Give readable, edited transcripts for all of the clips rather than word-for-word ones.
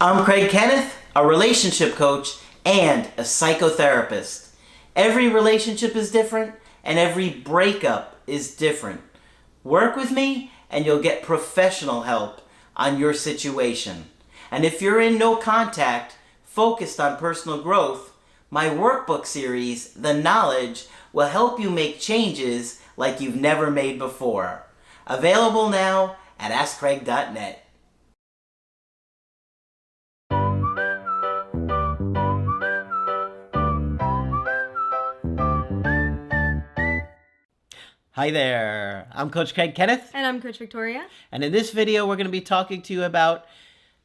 I'm Craig Kenneth, a relationship coach and a psychotherapist. Every relationship is different and every breakup is different. Work with me and you'll get professional help on your situation. And if you're in no contact, focused on personal growth, my workbook series, The Knowledge, will help you make changes like you've never made before. Available now at AskCraig.net. Hi there, I'm Coach Craig Kenneth. And I'm Coach Victoria. And in this video, we're going to be talking to you about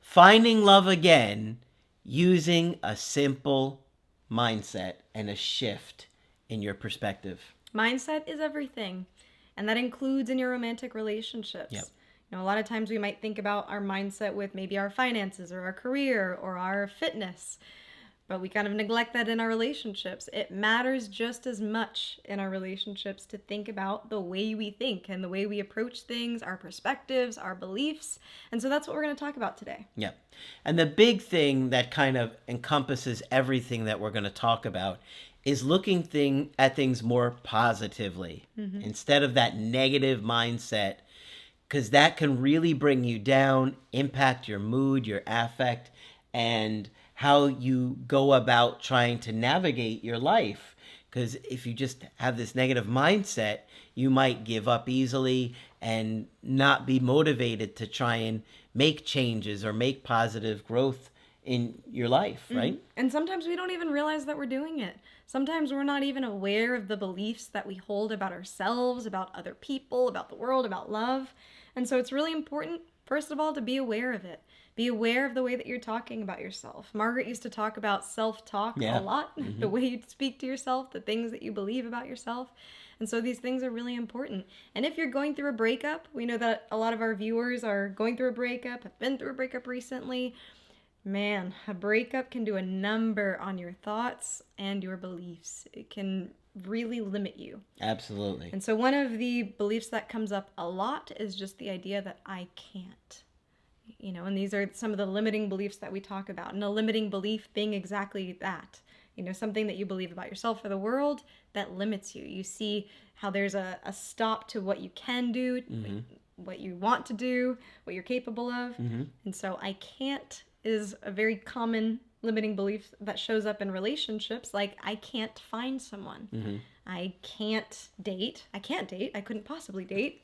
finding love again using a simple mindset and a shift in your perspective. Mindset is everything, and that includes in your romantic relationships. Yep. You know, a lot of times we might think about our mindset with maybe our finances or our career or our fitness, but we kind of neglect that in our relationships. It matters just as much in our relationships to think about the way we think and the way we approach things, our perspectives, our beliefs. And so that's what we're going to talk about today. Yeah. And the big thing that kind of encompasses everything that we're going to talk about is looking at things more positively instead of that negative mindset, because that can really bring you down, impact your mood, your affect, and how you go about trying to navigate your life. Because if you just have this negative mindset, you might give up easily and not be motivated to try and make changes or make positive growth in your life, right? And sometimes we don't even realize that we're doing it. Sometimes we're not even aware of the beliefs that we hold about ourselves, about other people, about the world, about love. And so it's really important, first of all, to be aware of it. Be aware of the way that you're talking about yourself. Margaret used to talk about self-talk a lot, the way you speak to yourself, the things that you believe about yourself. And so these things are really important. And if you're going through a breakup, we know that a lot of our viewers are going through a breakup, have been through a breakup recently. Man, a breakup can do a number on your thoughts and your beliefs. It can really limit you. Absolutely. And so one of the beliefs that comes up a lot is just the idea that I can't. You know, and these are some of the limiting beliefs that we talk about. And a limiting belief being exactly that. You know, something that you believe about yourself or the world that limits you. You see how there's a stop to what you can do, what you want to do, what you're capable of. And so I can't is a very common limiting belief that shows up in relationships. Like, I can't find someone. I can't date. I couldn't possibly date.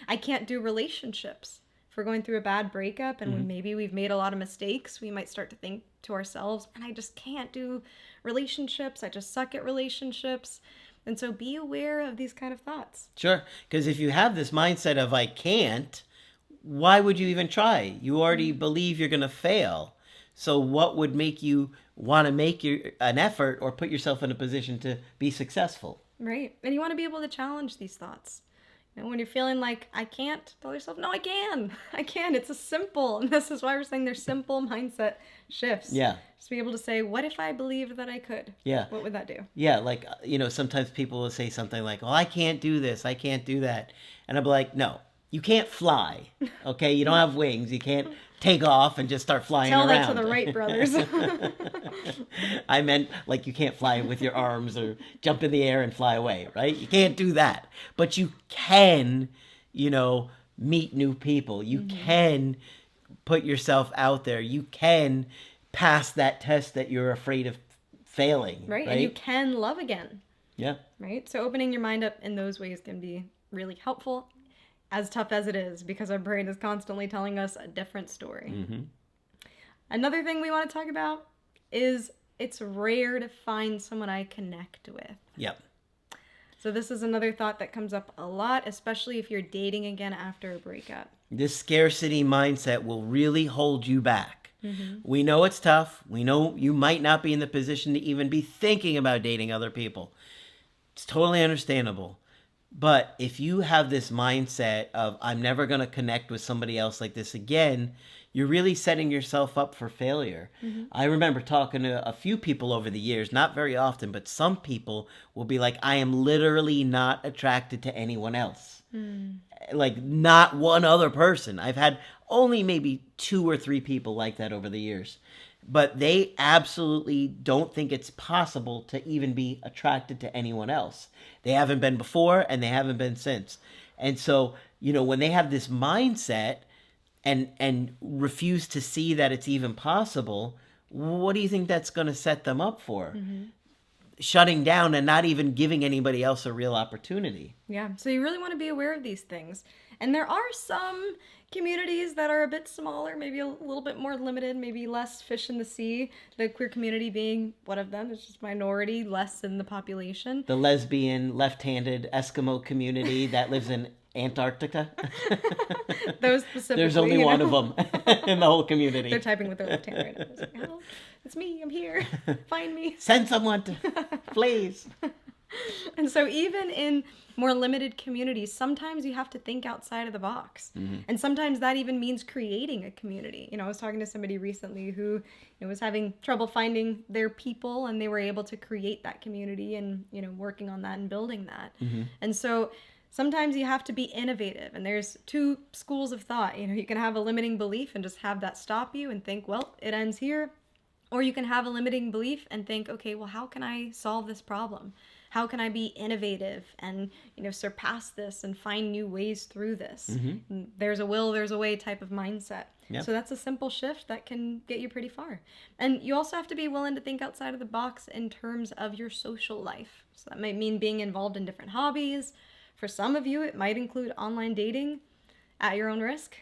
I can't do relationships. If we're going through a bad breakup and maybe we've made a lot of mistakes, we might start to think to ourselves, and I just can't do relationships. I just suck at relationships. And so be aware of these kind of thoughts. Sure. Because if you have this mindset of I can't, why would you even try? You already believe you're going to fail. So what would make you want to make an effort or put yourself in a position to be successful? Right. And you want to be able to challenge these thoughts. You know, when you're feeling like I can't, tell yourself, no, I can. I can. It's a simple. And this is why we're saying they're simple mindset shifts. Yeah. Just be able to say, what if I believed that I could? Yeah. What would that do? Yeah. Like, you know, sometimes people will say something like, well, I can't do this. I can't do that. And I'll be like, no, you can't fly. Okay. You don't have wings. You can't take off and just start flying around. Tell that to the Wright brothers. I meant like you can't fly with your arms or jump in the air and fly away, right? You can't do that. But you can, you know, meet new people. You can put yourself out there. You can pass that test that you're afraid of failing. Right? And you can love again. Yeah. Right? So opening your mind up in those ways can be really helpful, as tough as it is, because our brain is constantly telling us a different story. Another thing we want to talk about is it's rare to find someone I connect with. Yep. So this is another thought that comes up a lot, especially if you're dating again after a breakup. This scarcity mindset will really hold you back. We know it's tough. We know you might not be in the position to even be thinking about dating other people. It's totally understandable. But if you have this mindset of, I'm never going to connect with somebody else like this again, you're really setting yourself up for failure. I remember talking to a few people over the years, not very often, but some people will be like, I am literally not attracted to anyone else. Like, not one other person. I've had only maybe 2 or 3 people like that over the years. But they absolutely don't think it's possible to even be attracted to anyone else. They haven't been before and they haven't been since. And so, when they have this mindset and refuse to see that it's even possible, what do you think that's going to set them up for? Shutting down and not even giving anybody else a real opportunity. Yeah, so you really want to be aware of these things. And there are some communities that are a bit smaller, maybe a little bit more limited, maybe less fish in the sea, the queer community being one of them. It's just minority, less in the population. The lesbian, left-handed Eskimo community that lives in Antarctica. Those specifically. There's only one of them in the whole community. They're typing with their left hand right now. It's like, oh, it's me, I'm here. Find me. Send someone to, please. And so even in more limited communities, sometimes you have to think outside of the box. And sometimes that even means creating a community. I was talking to somebody recently who was having trouble finding their people, and they were able to create that community and, working on that and building that. And so sometimes you have to be innovative, and there's 2 schools of thought. You can have a limiting belief and just have that stop you and think, well, it ends here. Or you can have a limiting belief and think, okay, well, how can I solve this problem? How can I be innovative and, surpass this and find new ways through this? There's a will, there's a way type of mindset. Yep. So that's a simple shift that can get you pretty far. And you also have to be willing to think outside of the box in terms of your social life. So that might mean being involved in different hobbies. For some of you, it might include online dating at your own risk.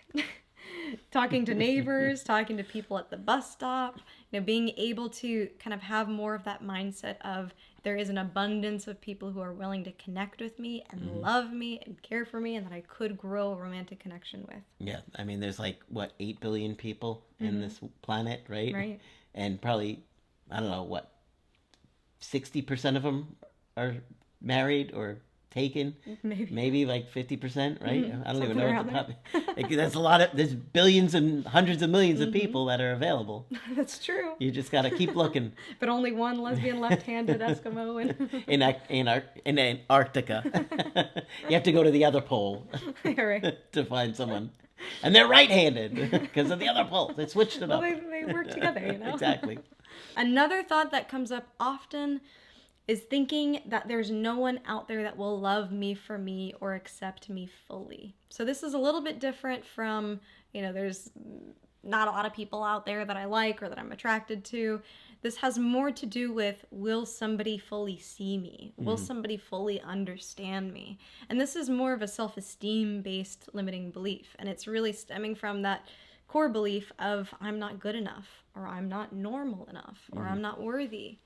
Talking to neighbors, talking to people at the bus stop, being able to kind of have more of that mindset of there is an abundance of people who are willing to connect with me and love me and care for me, and that I could grow a romantic connection with. Yeah, I mean, there's 8 billion people in this planet, right? Right. And probably, 60% of them are married or taken, maybe 50%, right? I don't even know what that's a lot of. There's billions and hundreds of millions of people that are available. That's true. You just got to keep looking. But only one lesbian left-handed Eskimo in Antarctica. You have to go to the other pole to find someone, and they're right-handed because of the other pole. They switched it up. They work together, Exactly. Another thought that comes up often is thinking that there's no one out there that will love me for me or accept me fully. So this is a little bit different from, there's not a lot of people out there that I like or that I'm attracted to. This has more to do with, will somebody fully see me? Will somebody fully understand me? And this is more of a self-esteem based limiting belief. And it's really stemming from that core belief of I'm not good enough, or I'm not normal enough, or I'm not worthy.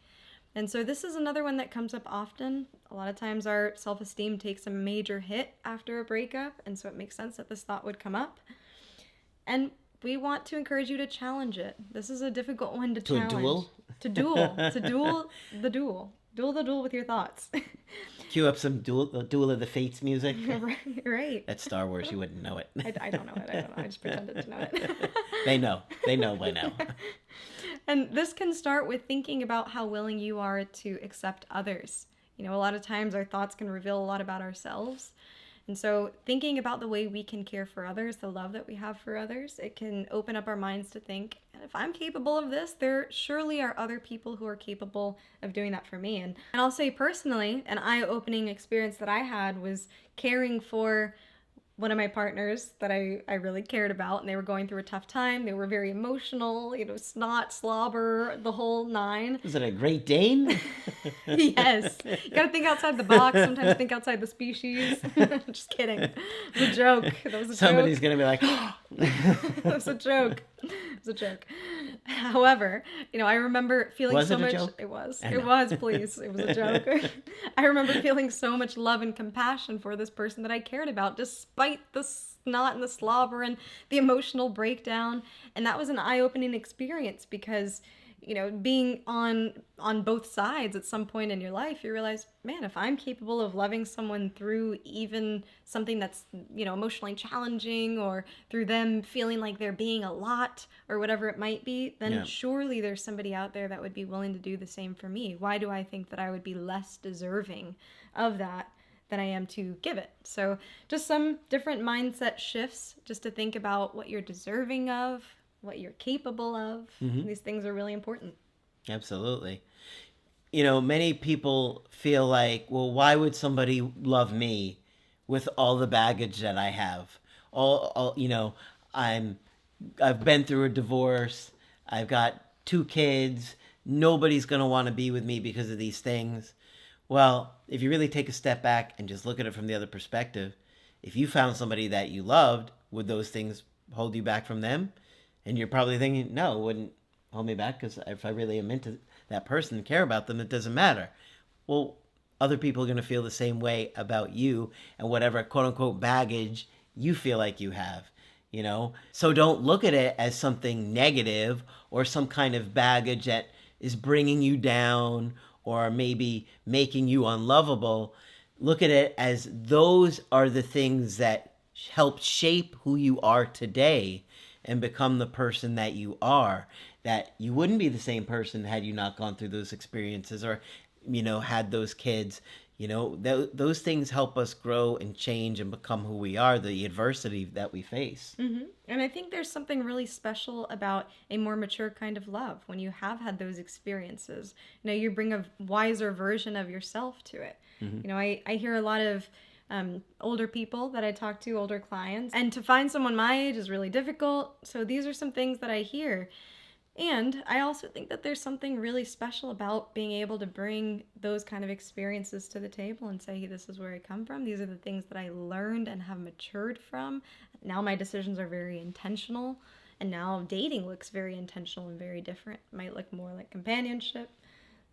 And so this is another one that comes up often. A lot of times our self-esteem takes a major hit after a breakup, and so it makes sense that this thought would come up. And we want to encourage you to challenge it. This is a difficult one to challenge. To duel the duel. Duel the duel with your thoughts. Cue up some Duel of the Fates music. Right. That's Star Wars. You wouldn't know it. I don't know it. I just pretended to know it. They know by now. And this can start with thinking about how willing you are to accept others. A lot of times our thoughts can reveal a lot about ourselves. And so thinking about the way we can care for others, the love that we have for others, it can open up our minds to think, if I'm capable of this, there surely are other people who are capable of doing that for me. And I'll say personally, an eye-opening experience that I had was caring for one of my partners that I really cared about, and they were going through a tough time. They were very emotional, snot, slobber, the whole 9. Is it a Great Dane? Yes. You gotta think outside the box, sometimes think outside the species. Just kidding. It was a joke. That was a Somebody's joke. Gonna be like, That was a joke. It was a joke. However, I remember feeling was so it a much. Joke? It was. It was, please. It was a joke. I remember feeling so much love and compassion for this person that I cared about, despite the snot and the slobber and the emotional breakdown. And that was an eye-opening experience because, being on both sides at some point in your life, you realize, man, if I'm capable of loving someone through even something that's, emotionally challenging, or through them feeling like they're being a lot or whatever it might be, then surely there's somebody out there that would be willing to do the same for me. Why do I think that I would be less deserving of that than I am to give it. So just some different mindset shifts just to think about what you're deserving of, what you're capable of. These things are really important. Absolutely. Many people feel like, well, why would somebody love me with all the baggage that I have? I've been through a divorce. I've got 2 kids. Nobody's going to want to be with me because of these things. Well, if you really take a step back and just look at it from the other perspective, if you found somebody that you loved, would those things hold you back from them? And you're probably thinking, no, it wouldn't hold me back, because if I really am into that person and care about them, it doesn't matter. Well, other people are going to feel the same way about you and whatever quote unquote baggage you feel like you have. So don't look at it as something negative or some kind of baggage that is bringing you down or maybe making you unlovable. Look at it as those are the things that help shape who you are today and become the person that you are. That you wouldn't be the same person had you not gone through those experiences or, had those kids. Those things help us grow and change and become who we are, the adversity that we face. And I think there's something really special about a more mature kind of love when you have had those experiences. You bring a wiser version of yourself to it. I hear a lot of older people that I talk to, older clients, and to find someone my age is really difficult. So these are some things that I hear. And I also think that there's something really special about being able to bring those kind of experiences to the table and say, hey, this is where I come from. These are the things that I learned and have matured from. Now my decisions are very intentional. And now dating looks very intentional and very different. It might look more like companionship.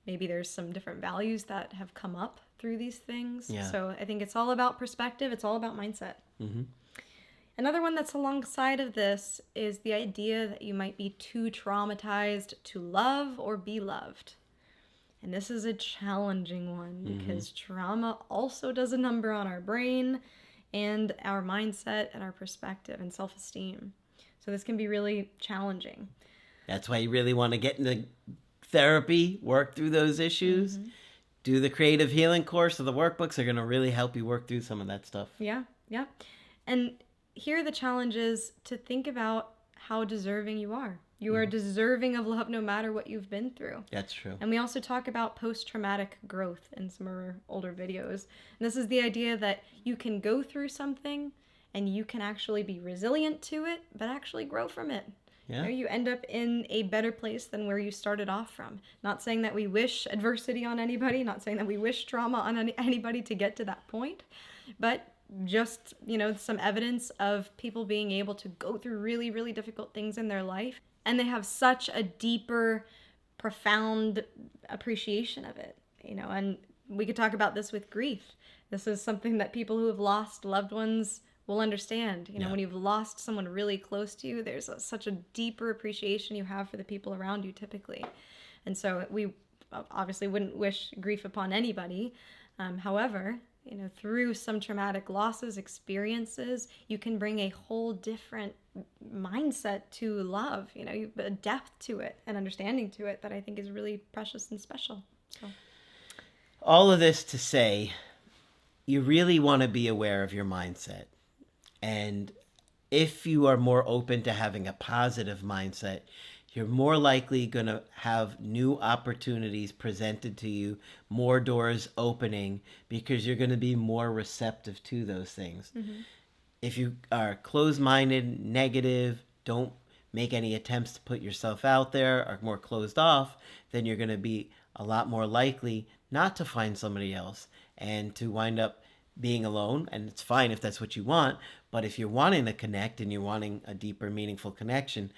Maybe there's some different values that have come up through these things. Yeah. So I think it's all about perspective. It's all about mindset. Another one that's alongside of this is the idea that you might be too traumatized to love or be loved. And this is a challenging one because trauma also does a number on our brain and our mindset and our perspective and self-esteem. So this can be really challenging. That's why you really want to get into therapy, work through those issues. Do the creative healing course, or the workbooks are going to really help you work through some of that stuff. Yeah. And here the challenge is to think about how deserving you are. You are deserving of love no matter what you've been through. That's true. And we also talk about post-traumatic growth in some of our older videos. And this is the idea that you can go through something and you can actually be resilient to it, but actually grow from it. Yeah. You end up in a better place than where you started off from. Not saying that we wish adversity on anybody, not saying that we wish trauma on anybody to get to that point, but just, some evidence of people being able to go through really, really difficult things in their life. And they have such a deeper, profound appreciation of it, and we could talk about this with grief. This is something that people who have lost loved ones will understand. When you've lost someone really close to you, there's such a deeper appreciation you have for the people around you typically. And so we obviously wouldn't wish grief upon anybody. However, through some traumatic losses, experiences, you can bring a whole different mindset to love, a depth to it and understanding to it that I think is really precious and special. So. All of this to say, you really want to be aware of your mindset. And if you are more open to having a positive mindset, you're more likely going to have new opportunities presented to you, more doors opening, because you're going to be more receptive to those things. If you are closed-minded, negative, don't make any attempts to put yourself out there, are more closed off, then you're going to be a lot more likely not to find somebody else and to wind up being alone. And it's fine if that's what you want, but if you're wanting to connect and you're wanting a deeper, meaningful connection,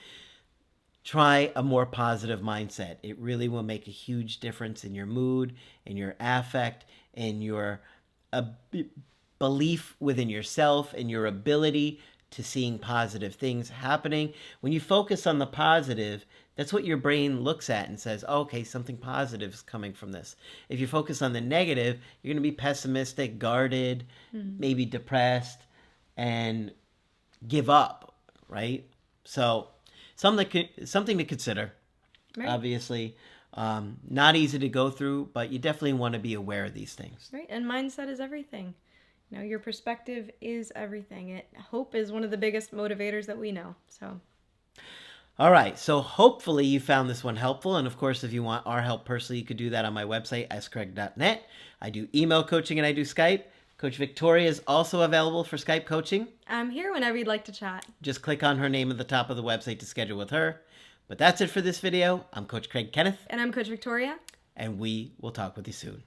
try a more positive mindset. It really will make a huge difference in your mood, in your affect, in your belief within yourself, and your ability to seeing positive things happening. When you focus on the positive, that's what your brain looks at and says, oh, okay, something positive is coming from this. If you focus on the negative, you're going to be pessimistic, guarded, maybe depressed, and give up, right? So something to consider, right. Obviously. Not easy to go through, but you definitely want to be aware of these things. Right, and mindset is everything. Your perspective is everything. Hope is one of the biggest motivators that we know. So, all right. So hopefully you found this one helpful. And of course, if you want our help personally, you could do that on my website, ascraig.net. I do email coaching and I do Skype. Coach Victoria is also available for Skype coaching. I'm here whenever you'd like to chat. Just click on her name at the top of the website to schedule with her. But that's it for this video. I'm Coach Craig Kenneth. And I'm Coach Victoria. And we will talk with you soon.